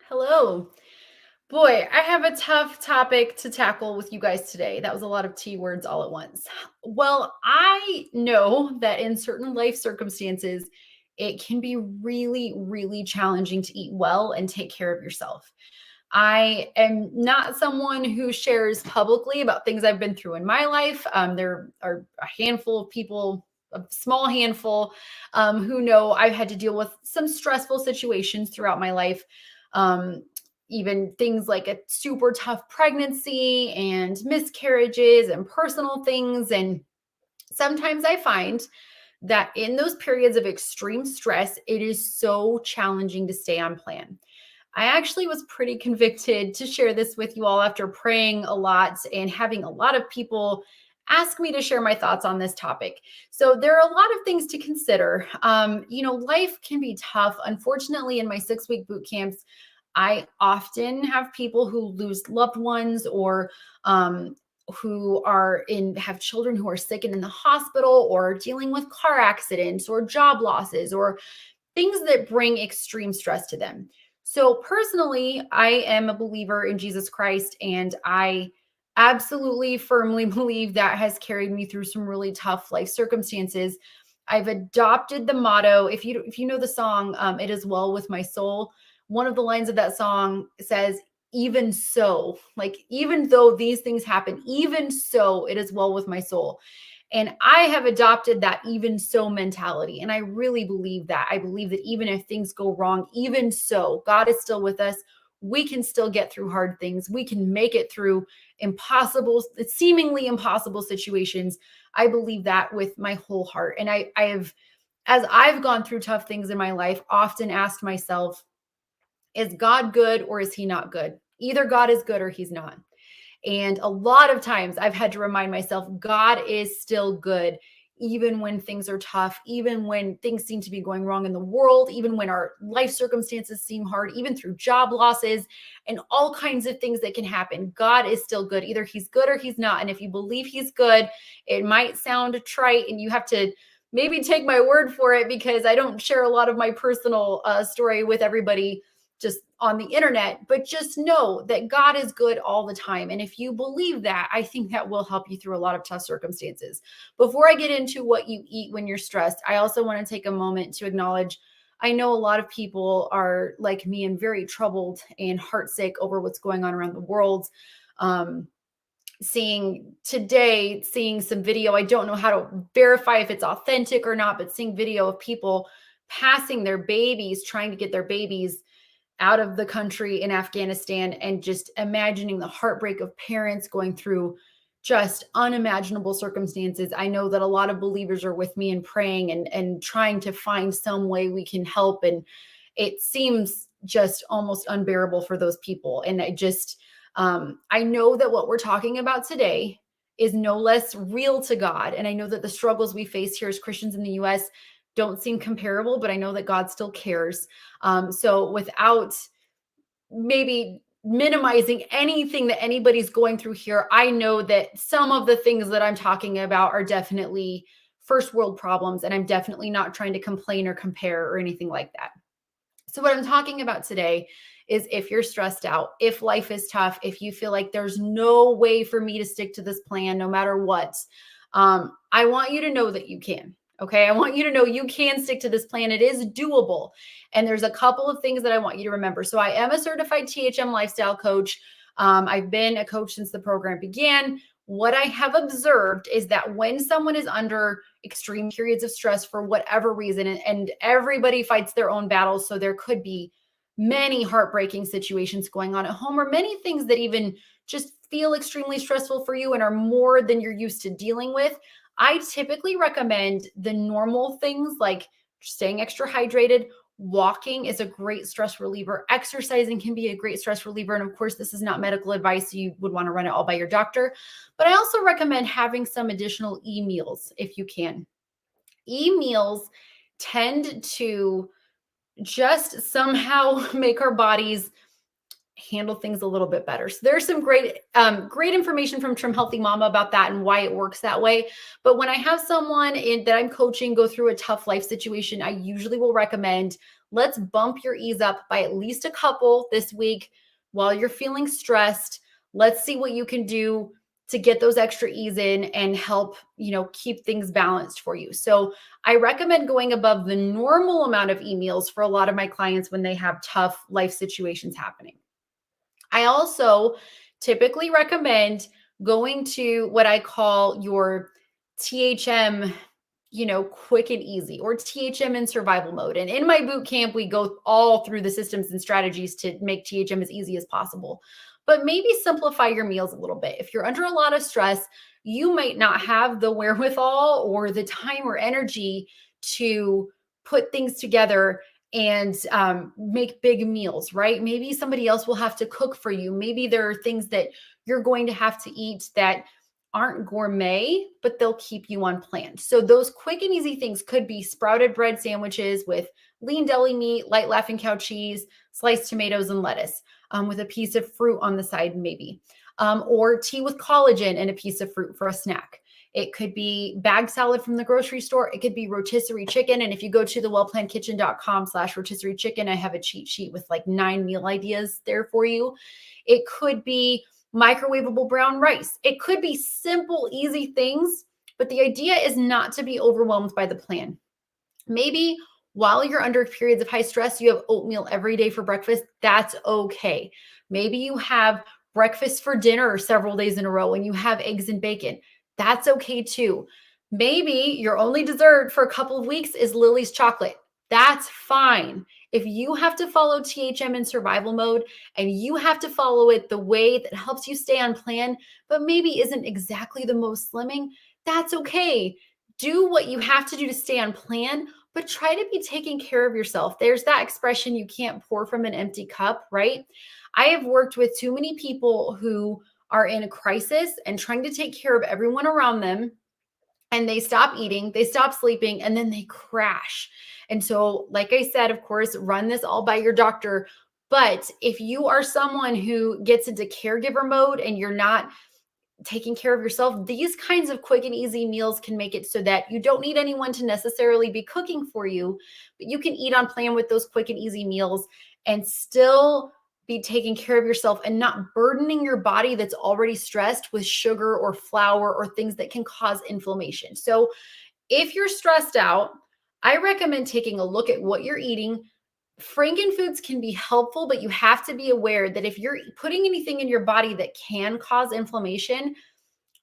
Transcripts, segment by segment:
Hello. Boy, I have a tough topic to tackle with you guys today. That was a lot of T words all at once. Well, I know that in certain life circumstances, it can be really, really challenging to eat well and take care of yourself. I am not someone who shares publicly about things I've been through in my life. There are a handful of people, a small handful, who know I've had to deal with some stressful situations throughout my life. Um, Even things like a super tough pregnancy and miscarriages and personal things. And sometimes I find that in those periods of extreme stress, it is so challenging to stay on plan. I actually was pretty convicted to share this with you all after praying a lot and having a lot of people ask me to share my thoughts on this topic. So, there are a lot of things to consider. Life can be tough. Unfortunately, in my 6 week boot camps, I often have people who lose loved ones or who have children who are sick and in the hospital or dealing with car accidents or job losses or things that bring extreme stress to them. So, personally, I am a believer in Jesus Christ, and I absolutely firmly believe that has carried me through some really tough life circumstances. I've adopted the motto. If you know the song, "It Is Well with My Soul," one of the lines of that song says, "Even so," like even though these things happen, even so, it is well with my soul. And I have adopted that even so mentality. And I really believe that. I believe that even if things go wrong, even so, God is still with us. We can still get through hard things. We can make it through seemingly impossible situations. I believe that with my whole heart. And I have, as I've gone through tough things in my life, often asked myself, is God good or is he not good? Either God is good or he's not. And a lot of times I've had to remind myself, God is still good, even when things are tough, even when things seem to be going wrong in the world, even when our life circumstances seem hard, even through job losses and all kinds of things that can happen. God is still good. Either he's good or he's not. And if you believe he's good, it might sound trite and you have to maybe take my word for it because I don't share a lot of my personal story with everybody just on the internet, but just know that God is good all the time. And if you believe that, I think that will help you through a lot of tough circumstances. Before I get into what you eat when you're stressed, I also want to take a moment to acknowledge I know a lot of people are like me and very troubled and heartsick over what's going on around the world. Um, seeing some video, I don't know how to verify if it's authentic or not, but seeing video of people passing their babies, trying to get their babies out of the country in Afghanistan, and just imagining the heartbreak of parents going through just unimaginable circumstances. I know that a lot of believers are with me and praying and trying to find some way we can help. And it seems just almost unbearable for those people. And I know that what we're talking about today is no less real to God. And I know that the struggles we face here as Christians in the US don't seem comparable, but I know that God still cares. So without maybe minimizing anything that anybody's going through here, I know that some of the things that I'm talking about are definitely first world problems, and I'm definitely not trying to complain or compare or anything like that. So, what I'm talking about today is if you're stressed out, if life is tough, if you feel like there's no way for me to stick to this plan no matter what, I want you to know that you can. Okay. I want you to know you can stick to this plan. It is doable. And there's a couple of things that I want you to remember. So, I am a certified THM lifestyle coach. I've been a coach since the program began. What I have observed is that when someone is under extreme periods of stress for whatever reason, and everybody fights their own battles, so there could be many heartbreaking situations going on at home, or many things that even just feel extremely stressful for you and are more than you're used to dealing with. I typically recommend the normal things like staying extra hydrated. Walking is a great stress reliever. Exercising can be a great stress reliever. And of course, this is not medical advice. You would want to run it all by your doctor. But I also recommend having some additional e-meals if you can. E-meals tend to just somehow make our bodies handle things a little bit better. So there's some great information from Trim Healthy Mama about that and why it works that way. But when I have someone that I'm coaching go through a tough life situation, I usually will recommend Let's bump your ease up by at least a couple this week while you're feeling stressed. Let's see what you can do to get those extra ease in and help, keep things balanced for you. So I recommend going above the normal amount of emails for a lot of my clients when they have tough life situations happening. I also typically recommend going to what I call your THM, quick and easy, or THM in survival mode. And in my boot camp, we go all through the systems and strategies to make THM as easy as possible. But maybe simplify your meals a little bit. If you're under a lot of stress, you might not have the wherewithal or the time or energy to put things together and make big meals, right? Maybe somebody else will have to cook for you. Maybe there are things that you're going to have to eat that aren't gourmet, but they'll keep you on plan. So those quick and easy things could be sprouted bread sandwiches with lean deli meat, light Laughing Cow cheese, sliced tomatoes and lettuce, with a piece of fruit on the side, maybe, or tea with collagen and a piece of fruit for a snack. It could be bag salad from the grocery store. It could be rotisserie chicken. And if you go to the wellplannedkitchen.com/rotisserie chicken, I have a cheat sheet with like 9 meal ideas there for you. It could be microwavable brown rice. It could be simple, easy things, but the idea is not to be overwhelmed by the plan. Maybe while you're under periods of high stress, you have oatmeal every day for breakfast. That's okay. Maybe you have breakfast for dinner several days in a row and you have eggs and bacon. That's okay too. Maybe your only dessert for a couple of weeks is Lily's chocolate. That's fine. If you have to follow THM in survival mode and you have to follow it the way that helps you stay on plan, but maybe isn't exactly the most slimming, that's okay. Do what you have to do to stay on plan, but try to be taking care of yourself. There's that expression, you can't pour from an empty cup, right? I have worked with too many people who are in a crisis and trying to take care of everyone around them, and they stop eating, they stop sleeping, and then they crash. And so, like I said, of course, run this all by your doctor. But if you are someone who gets into caregiver mode and you're not taking care of yourself, these kinds of quick and easy meals can make it so that you don't need anyone to necessarily be cooking for you, but you can eat on plan with those quick and easy meals and still be taking care of yourself and not burdening your body that's already stressed with sugar or flour or things that can cause inflammation. So if you're stressed out, I recommend taking a look at what you're eating. Frankenfoods can be helpful, but you have to be aware that if you're putting anything in your body that can cause inflammation,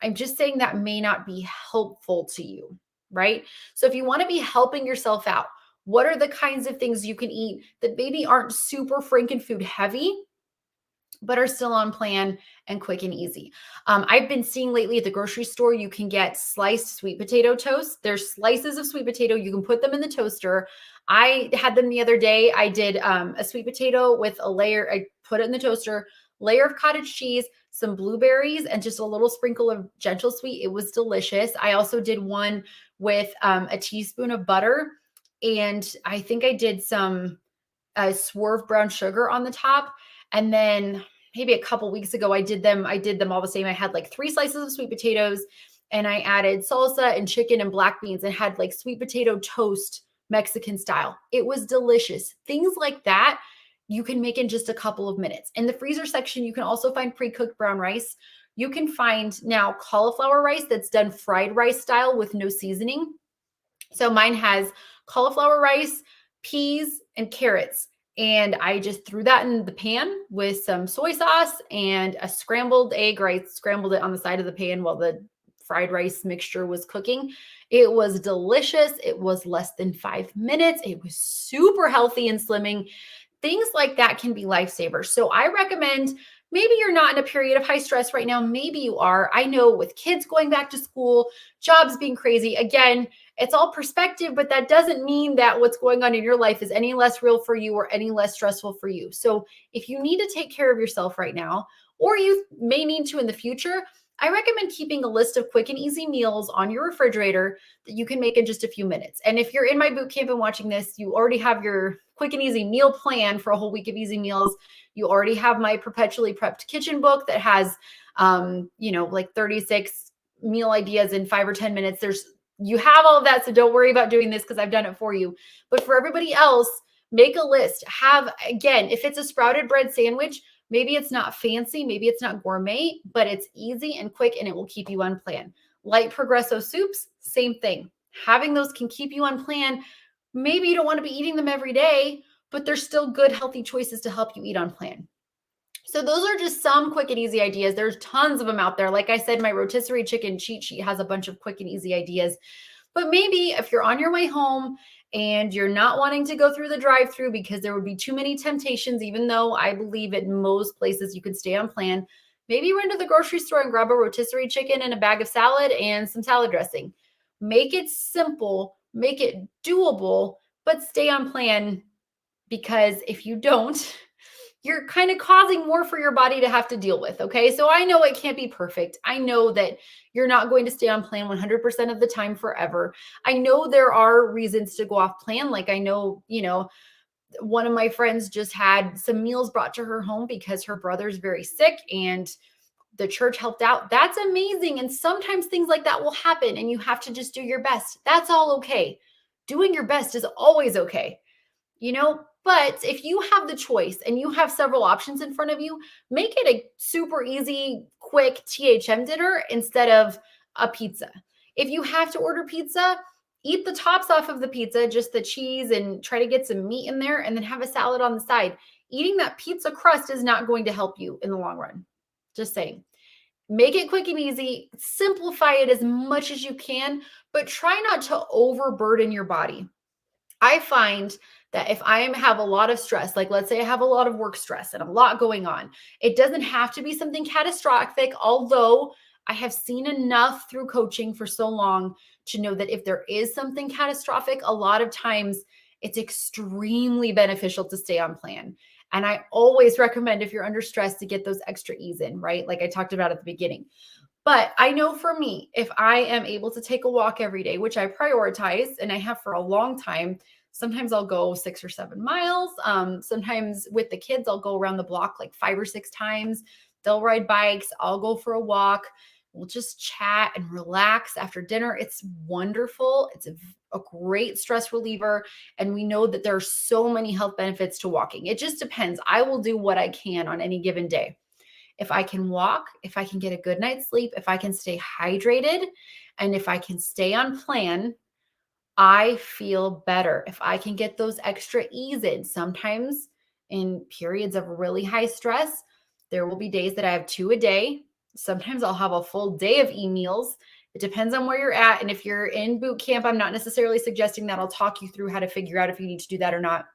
I'm just saying that may not be helpful to you, right? So if you want to be helping yourself out, what are the kinds of things you can eat that maybe aren't super Frankenfood heavy, but are still on plan and quick and easy? I've been seeing lately at the grocery store, you can get sliced sweet potato toast. There's slices of sweet potato. You can put them in the toaster. I had them the other day. I did a sweet potato with a layer. I put it in the toaster, layer of cottage cheese, some blueberries, and just a little sprinkle of gentle sweet. It was delicious. I also did one with a teaspoon of butter. And I think I did some swerve brown sugar on the top. And then maybe a couple weeks ago, I did them all the same. I had like 3 slices of sweet potatoes and I added salsa and chicken and black beans and had like sweet potato toast Mexican style. It was delicious. Things like that you can make in just a couple of minutes. In the freezer section, you can also find pre-cooked brown rice. You can find now cauliflower rice that's done fried rice style with no seasoning. So mine has cauliflower rice, peas, and carrots. And I just threw that in the pan with some soy sauce and a scrambled egg, or I scrambled it on the side of the pan while the fried rice mixture was cooking. It was delicious. It was less than 5 minutes. It was super healthy and slimming. Things like that can be lifesavers. So I recommend, maybe you're not in a period of high stress right now. Maybe you are. I know with kids going back to school, jobs being crazy, again, it's all perspective, but that doesn't mean that what's going on in your life is any less real for you or any less stressful for you. So if you need to take care of yourself right now, or you may need to in the future, I recommend keeping a list of quick and easy meals on your refrigerator that you can make in just a few minutes. And if you're in my boot camp and watching this, you already have your quick and easy meal plan for a whole week of easy meals. You already have my perpetually prepped kitchen book that has, like 36 meal ideas in 5 or 10 minutes. You have all of that. So don't worry about doing this because I've done it for you. But for everybody else, Make a list. Have, again, if it's a sprouted bread sandwich, maybe it's not fancy, maybe it's not gourmet, but it's easy and quick and it will keep you on plan. Light progresso soups, same thing. Having those can keep you on plan. Maybe you don't want to be eating them every day, but they're still good, healthy choices to help you eat on plan. So those are just some quick and easy ideas. There's tons of them out there. Like I said, my rotisserie chicken cheat sheet has a bunch of quick and easy ideas. But maybe if you're on your way home and you're not wanting to go through the drive-through because there would be too many temptations, even though I believe at most places you could stay on plan, maybe run to the grocery store and grab a rotisserie chicken and a bag of salad and some salad dressing. Make it simple, make it doable, but stay on plan, because if you don't, you're kind of causing more for your body to have to deal with. Okay. So I know it can't be perfect. I know that you're not going to stay on plan 100% of the time forever. I know there are reasons to go off plan. Like I know, one of my friends just had some meals brought to her home because her brother's very sick and the church helped out. That's amazing. And sometimes things like that will happen and you have to just do your best. That's all okay. Doing your best is always okay. But if you have the choice and you have several options in front of you, make it a super easy, quick THM dinner instead of a pizza. If you have to order pizza, eat the tops off of the pizza, just the cheese, and try to get some meat in there, and then have a salad on the side. Eating that pizza crust is not going to help you in the long run. Just saying. Make it quick and easy, simplify it as much as you can, but try not to overburden your body. I find that if have a lot of stress, like let's say I have a lot of work stress and a lot going on, it doesn't have to be something catastrophic, although I have seen enough through coaching for so long to know that if there is something catastrophic, a lot of times it's extremely beneficial to stay on plan. And I always recommend, if you're under stress, to get those extra E's in, right? Like I talked about at the beginning. But I know for me, if I am able to take a walk every day, which I prioritize and I have for a long time, sometimes I'll go 6 or 7 miles. Sometimes with the kids, I'll go around the block like 5 or 6 times. They'll ride bikes. I'll go for a walk. We'll just chat and relax after dinner. It's wonderful. It's a great stress reliever. And we know that there are so many health benefits to walking. It just depends. I will do what I can on any given day. If I can walk, if I can get a good night's sleep, if I can stay hydrated, and if I can stay on plan, I feel better. If I can get those extra E's in, sometimes in periods of really high stress, there will be days that I have 2 a day. Sometimes I'll have a full day of meals. It depends on where you're at. And if you're in boot camp, I'm not necessarily suggesting that. I'll talk you through how to figure out if you need to do that or not.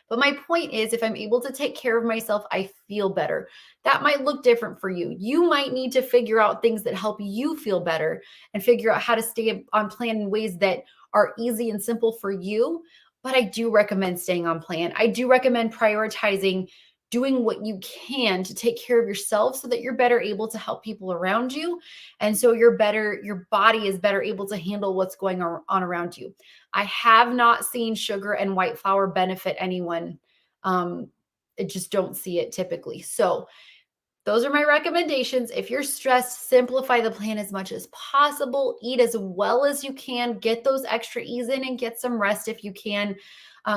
But my point is, if I'm able to take care of myself, I feel better. That might look different for you. You might need to figure out things that help you feel better and figure out how to stay on plan in ways that are easy and simple for you. But I do recommend staying on plan. I do recommend prioritizing doing what you can to take care of yourself so that you're better able to help people around you. And so your body is better able to handle what's going on around you. I have not seen sugar and white flour benefit anyone. I just don't see it typically. So those are my recommendations. If you're stressed, simplify the plan as much as possible. Eat as well as you can. Get those extra E's in and get some rest if you can.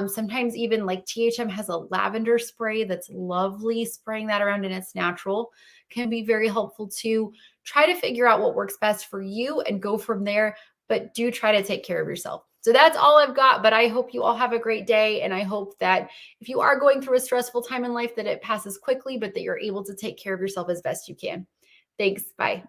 Sometimes even like THM has a lavender spray that's lovely. Spraying that around and it's natural can be very helpful too. Try to figure out what works best for you and go from there, but do try to take care of yourself. So that's all I've got, but I hope you all have a great day. And I hope that if you are going through a stressful time in life, that it passes quickly, but that you're able to take care of yourself as best you can. Thanks. Bye.